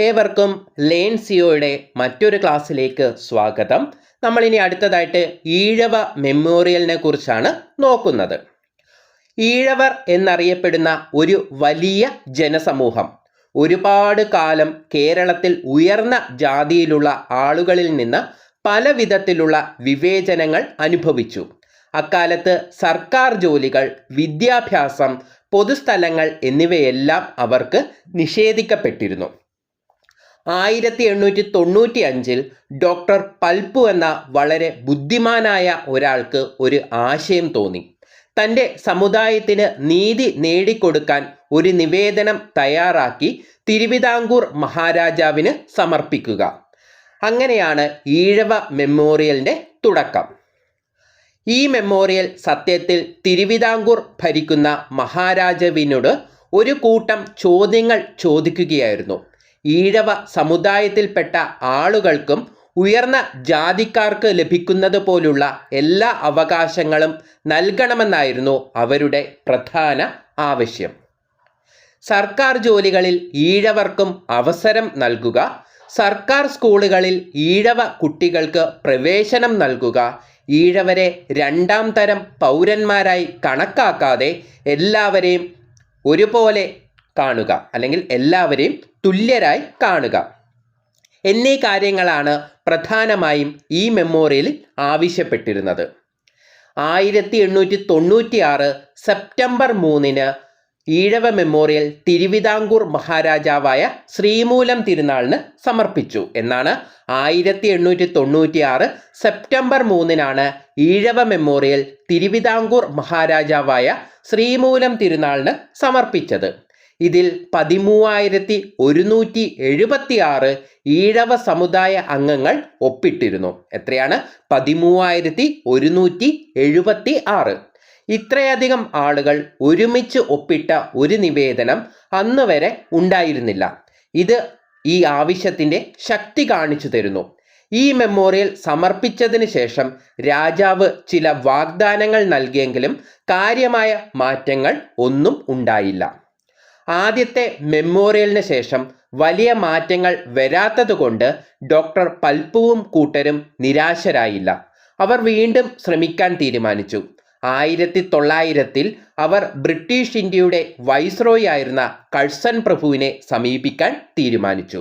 ഏവർക്കും ലേൺ സിയോയുടെ മറ്റൊരു ക്ലാസ്സിലേക്ക് സ്വാഗതം. നമ്മളിനി അടുത്തതായിട്ട് ഈഴവ മെമ്മോറിയലിനെ കുറിച്ചാണ് നോക്കുന്നത്. ഈഴവർ എന്നറിയപ്പെടുന്ന ഒരു വലിയ ജനസമൂഹം ഒരുപാട് കാലം കേരളത്തിൽ ഉയർന്ന ജാതിയിലുള്ള ആളുകളിൽ നിന്ന് പല വിധത്തിലുള്ള വിവേചനങ്ങൾ അനുഭവിച്ചു. അക്കാലത്ത് സർക്കാർ ജോലികൾ, വിദ്യാഭ്യാസം, പൊതുസ്ഥലങ്ങൾ എന്നിവയെല്ലാം അവർക്ക് നിഷേധിക്കപ്പെട്ടിരുന്നു. 1895 ഡോക്ടർ പൽപ്പു എന്ന വളരെ ബുദ്ധിമാനായ ഒരാൾക്ക് ഒരു ആശയം തോന്നി. തൻ്റെ സമുദായത്തിന് നീതി നേടിക്കൊടുക്കാൻ ഒരു നിവേദനം തയ്യാറാക്കി തിരുവിതാംകൂർ മഹാരാജാവിന് സമർപ്പിക്കുക. അങ്ങനെയാണ് ഈഴവ മെമ്മോറിയലിൻ്റെ തുടക്കം. ഈ മെമ്മോറിയൽ സത്യത്തിൽ തിരുവിതാംകൂർ ഭരിക്കുന്ന മഹാരാജാവിനോട് ഒരു കൂട്ടം ചോദ്യങ്ങൾ ചോദിക്കുകയായിരുന്നു. ഈഴവ സമുദായത്തിൽപ്പെട്ട ആളുകൾക്കും ഉയർന്ന ജാതിക്കാർക്ക് ലഭിക്കുന്നത് പോലുള്ള എല്ലാ അവകാശങ്ങളും നൽകണമെന്നായിരുന്നു അവരുടെ പ്രധാന ആവശ്യം. സർക്കാർ ജോലികളിൽ ഈഴവർക്കും അവസരം നൽകുക, സർക്കാർ സ്കൂളുകളിൽ ഈഴവ കുട്ടികൾക്ക് പ്രവേശനം നൽകുക, ഈഴവരെ രണ്ടാം തരം പൗരന്മാരായി കണക്കാക്കാതെ എല്ലാവരെയും ഒരുപോലെ കാണുക, അല്ലെങ്കിൽ എല്ലാവരെയും തുല്യരായി കാണുക എന്നീ കാര്യങ്ങളാണ് പ്രധാനമായും ഈ മെമ്മോറിയലിൽ ആവശ്യപ്പെട്ടിരുന്നത്. 1896 സെപ്റ്റംബർ 3 ഈഴവ മെമ്മോറിയൽ തിരുവിതാംകൂർ മഹാരാജാവായ ശ്രീമൂലം തിരുനാളിന് സമർപ്പിച്ചു എന്നാണ്. 1896 സെപ്റ്റംബർ 3 ഈഴവ മെമ്മോറിയൽ തിരുവിതാംകൂർ മഹാരാജാവായ ശ്രീമൂലം തിരുനാളിന് സമർപ്പിച്ചത്. ഇതിൽ 13,176 ഈഴവ സമുദായ അംഗങ്ങൾ ഒപ്പിട്ടിരുന്നു. എത്രയാണ്? 13,176. ഇത്രയധികം ആളുകൾ ഒരുമിച്ച് ഒപ്പിട്ട ഒരു നിവേദനം അന്ന് വരെ ഉണ്ടായിരുന്നില്ല. ഇത് ഈ ആവശ്യത്തിൻ്റെ ശക്തി കാണിച്ചു തരുന്നു. ഈ മെമ്മോറിയൽ സമർപ്പിച്ചതിന് ശേഷം രാജാവ് ചില വാഗ്ദാനങ്ങൾ നൽകിയെങ്കിലും കാര്യമായ മാറ്റങ്ങൾ ഒന്നും ഉണ്ടായില്ല. ആദ്യത്തെ മെമ്മോറിയലിന് ശേഷം വലിയ മാറ്റങ്ങൾ വരാത്തതുകൊണ്ട് ഡോക്ടർ പൽപ്പുവും കൂട്ടരും നിരാശരായില്ല. അവർ വീണ്ടും ശ്രമിക്കാൻ തീരുമാനിച്ചു. 1900 അവർ ബ്രിട്ടീഷ് ഇന്ത്യയുടെ വൈസ്രോയി ആയിരുന്ന കഴ്സൺ പ്രഭുവിനെ സമീപിക്കാൻ തീരുമാനിച്ചു.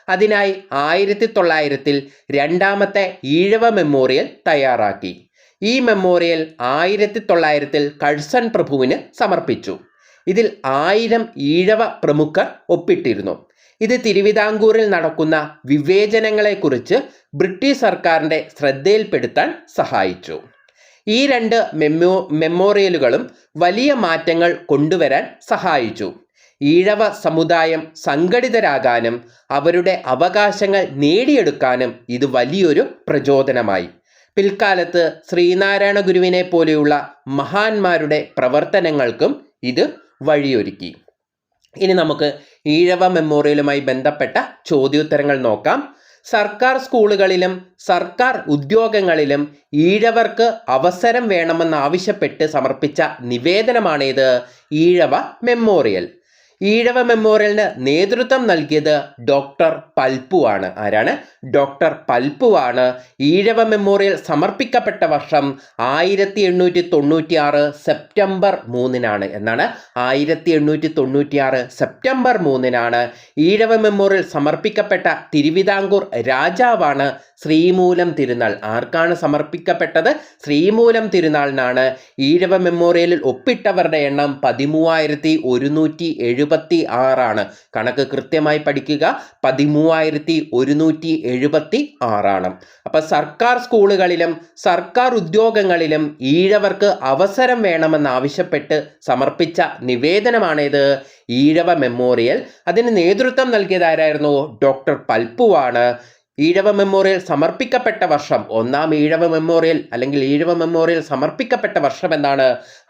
അതിനായി 1900 രണ്ടാമത്തെ ഈഴവ മെമ്മോറിയൽ തയ്യാറാക്കി. ഈ മെമ്മോറിയൽ 1900 കഴ്സൺ പ്രഭുവിന് സമർപ്പിച്ചു. ഇതിൽ 1000 ഈഴവ പ്രമുഖർ ഒപ്പിട്ടിരുന്നു. ഇത് തിരുവിതാംകൂറിൽ നടക്കുന്ന വിവേചനങ്ങളെക്കുറിച്ച് ബ്രിട്ടീഷ് സർക്കാരിൻ്റെ ശ്രദ്ധയിൽപ്പെടുത്താൻ സഹായിച്ചു. ഈ രണ്ട് മെമ്മോറിയലുകളും വലിയ മാറ്റങ്ങൾ കൊണ്ടുവരാൻ സഹായിച്ചു. ഈഴവ സമുദായം സംഘടിതരാകാനും അവരുടെ അവകാശങ്ങൾ നേടിയെടുക്കാനും ഇത് വലിയൊരു പ്രചോദനമായി. പിൽക്കാലത്ത് ശ്രീനാരായണ ഗുരുവിനെ പോലെയുള്ള മഹാന്മാരുടെ പ്രവർത്തനങ്ങൾക്കും ഇത് വഴിയൊരുക്കി. ഇനി നമുക്ക് ഈഴവ മെമ്മോറിയലുമായി ബന്ധപ്പെട്ട ചോദ്യോത്തരങ്ങൾ നോക്കാം. സർക്കാർ സ്കൂളുകളിലും സർക്കാർ ഉദ്യോഗങ്ങളിലും ഈഴവർക്ക് അവസരം വേണമെന്നാവശ്യപ്പെട്ട് സമർപ്പിച്ച നിവേദനമാണിത്. ഈഴവ മെമ്മോറിയൽ. ഈഴവ മെമ്മോറിയലിന് നേതൃത്വം നൽകിയത് ഡോക്ടർ പൽപ്പു ആണ്. ആരാണ്? ഡോക്ടർ പൽപ്പു ആണ്. ഈഴവ മെമ്മോറിയൽ സമർപ്പിക്കപ്പെട്ട വർഷം 1896 സെപ്റ്റംബർ 3 എന്നാണ്. 1896 സെപ്റ്റംബർ 3 ഈഴവ മെമ്മോറിയൽ സമർപ്പിക്കപ്പെട്ട തിരുവിതാംകൂർ രാജാവാണ് ശ്രീമൂലം തിരുനാൾ. ആർക്കാണ് സമർപ്പിക്കപ്പെട്ടത്? ശ്രീമൂലം തിരുനാളിനാണ്. ഈഴവ മെമ്മോറിയലിൽ ഒപ്പിട്ടവരുടെ എണ്ണം 13,176. കണക്ക് കൃത്യമായി പഠിക്കുക. 13,176. അപ്പം സർക്കാർ സ്കൂളുകളിലും സർക്കാർ ഉദ്യോഗങ്ങളിലും ഈഴവർക്ക് അവസരം വേണമെന്നാവശ്യപ്പെട്ട് സമർപ്പിച്ച നിവേദനമാണിത്. ഈഴവ മെമ്മോറിയൽ. അതിന് നേതൃത്വം നൽകിയതാരായിരുന്നു? ഡോക്ടർ പൽപ്പുവാണ്. ഈഴവ മെമ്മോറിയൽ സമർപ്പിക്കപ്പെട്ട വർഷം, ഒന്നാം ഈഴവ മെമ്മോറിയൽ അല്ലെങ്കിൽ ഈഴവ മെമ്മോറിയൽ സമർപ്പിക്കപ്പെട്ട വർഷം എന്താണ്?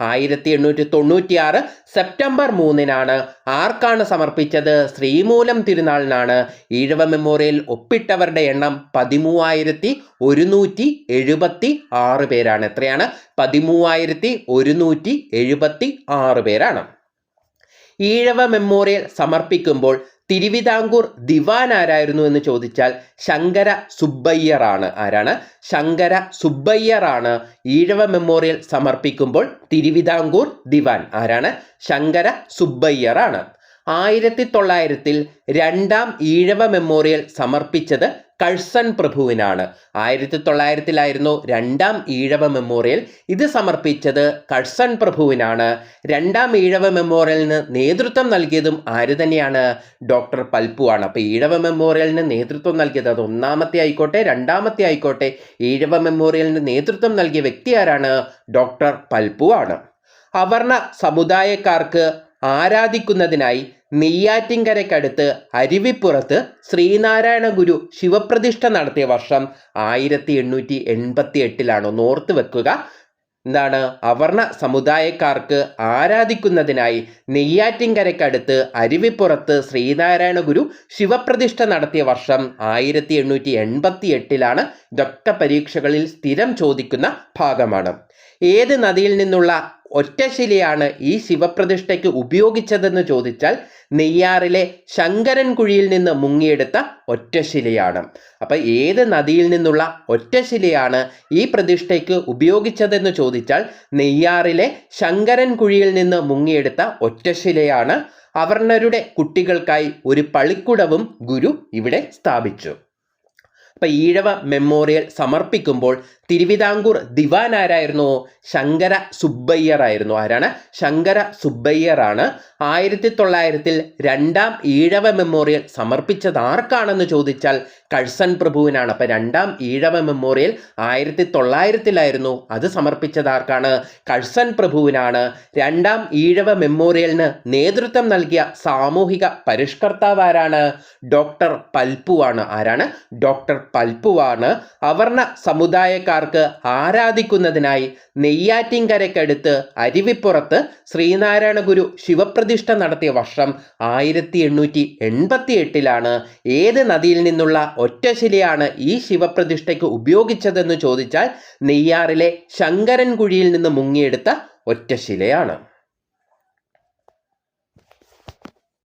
1896 സെപ്റ്റംബർ 3 ആർക്കാണ് സമർപ്പിച്ചത്? ശ്രീമൂലം തിരുനാളിനാണ്. ഈഴവ മെമ്മോറിയൽ ഒപ്പിട്ടവരുടെ എണ്ണം 13,176 പേരാണ്. എത്രയാണ്? 13,176 പേരാണ്. ഈഴവ മെമ്മോറിയൽ സമർപ്പിക്കുമ്പോൾ തിരുവിതാംകൂർ ദിവാൻ ആരായിരുന്നു എന്ന് ചോദിച്ചാൽ ശങ്കര സുബ്ബയ്യറാണ്. ആരാണ്? ശങ്കര സുബ്ബയ്യറാണ് ഈഴവ മെമ്മോറിയൽ സമർപ്പിക്കുമ്പോൾ തിരുവിതാംകൂർ ദിവാൻ. ആരാണ്? ശങ്കര സുബ്ബയ്യറാണ്. 1900 രണ്ടാം ഈഴവ മെമ്മോറിയൽ സമർപ്പിച്ചത് കഴ്സൺ പ്രഭുവിനാണ്. 1900 രണ്ടാം ഈഴവ മെമ്മോറിയൽ. ഇത് സമർപ്പിച്ചത് കഴ്സൺ പ്രഭുവിനാണ്. രണ്ടാം ഈഴവ മെമ്മോറിയലിന് നേതൃത്വം നൽകിയതും ആര് തന്നെയാണ്? ഡോക്ടർ പൽപ്പു ആണ്. അപ്പോൾ ഈഴവ മെമ്മോറിയലിന് നേതൃത്വം നൽകിയത്, അത് ഒന്നാമത്തെ ആയിക്കോട്ടെ രണ്ടാമത്തെ ആയിക്കോട്ടെ, ഈഴവ മെമ്മോറിയലിന് നേതൃത്വം നൽകിയ വ്യക്തി ആരാണ്? ഡോക്ടർ പൽപ്പു ആണ്. അവർണ സമുദായക്കാർക്ക് ആരാധിക്കുന്നതിനായി നെയ്യാറ്റിൻകരയ്ക്കടുത്ത് അരുവിപ്പുറത്ത് ശ്രീനാരായണ ഗുരു ശിവപ്രതിഷ്ഠ നടത്തിയ വർഷം 1888 ഓർത്ത് വെക്കുക. എന്താണ്? അവർണ സമുദായക്കാർക്ക് ആരാധിക്കുന്നതിനായി നെയ്യാറ്റിൻകരയ്ക്കടുത്ത് അരുവിപ്പുറത്ത് ശ്രീനാരായണ ഗുരു ശിവപ്രതിഷ്ഠ നടത്തിയ വർഷം 1888. ഇതൊക്കെ പരീക്ഷകളിൽ സ്ഥിരം ചോദിക്കുന്ന ഭാഗമാണ്. ഏത് നദിയിൽ നിന്നുള്ള ഒറ്റശിലയാണ് ഈ ശിവപ്രതിഷ്ഠയ്ക്ക് ഉപയോഗിച്ചതെന്ന് ചോദിച്ചാൽ നെയ്യാറിലെ ശങ്കരൻകുഴിയിൽ നിന്ന് മുങ്ങിയെടുത്ത ഒറ്റശിലയാണ്. അപ്പം ഏത് നദിയിൽ നിന്നുള്ള ഒറ്റശിലയാണ് ഈ പ്രതിഷ്ഠയ്ക്ക് ഉപയോഗിച്ചതെന്ന് ചോദിച്ചാൽ നെയ്യാറിലെ ശങ്കരൻകുഴിയിൽ നിന്ന് മുങ്ങിയെടുത്ത ഒറ്റശിലയാണ്. അവർണരുടെ കുട്ടികൾക്കായി ഒരു പള്ളിക്കുടവും ഗുരു ഇവിടെ സ്ഥാപിച്ചു. അപ്പം ഈഴവ മെമ്മോറിയൽ സമർപ്പിക്കുമ്പോൾ തിരുവിതാംകൂർ ദിവാൻ ആരായിരുന്നു? ശങ്കര സുബ്ബയ്യർ ആയിരുന്നു. ആരാണ്? ശങ്കര സുബ്ബയ്യറാണ്. 1900 രണ്ടാം ഈഴവ മെമ്മോറിയൽ സമർപ്പിച്ചത് ആർക്കാണെന്ന് ചോദിച്ചാൽ കഴ്സൺ പ്രഭുവിനാണ്. അപ്പം രണ്ടാം ഈഴവ മെമ്മോറിയൽ 1900 അത് സമർപ്പിച്ചത് ആർക്കാണ്? കഴ്സൺ പ്രഭുവിനാണ്. രണ്ടാം ഈഴവ മെമ്മോറിയലിന് നേതൃത്വം നൽകിയ സാമൂഹിക പരിഷ്കർത്താവ് ആരാണ്? ഡോക്ടർ പൽപ്പു ആണ്. ആരാണ്? ഡോക്ടർ പൽപ്പുവാണ്. അവർണ സമുദായക്കാർക്ക് ആരാധിക്കുന്നതിനായി നെയ്യാറ്റിൻകരയ്ക്കടുത്ത് അരുവിപ്പുറത്ത് ശ്രീനാരായണ ഗുരു ശിവപ്രതിഷ്ഠ നടത്തിയ വർഷം 1888. ഏത് നദിയിൽ നിന്നുള്ള ഒറ്റശിലയാണ് ഈ ശിവപ്രതിഷ്ഠയ്ക്ക് ഉപയോഗിച്ചതെന്ന് ചോദിച്ചാൽ നെയ്യാറിലെ ശങ്കരൻകുഴിയിൽ നിന്ന് മുങ്ങിയെടുത്ത ഒറ്റശിലയാണ്.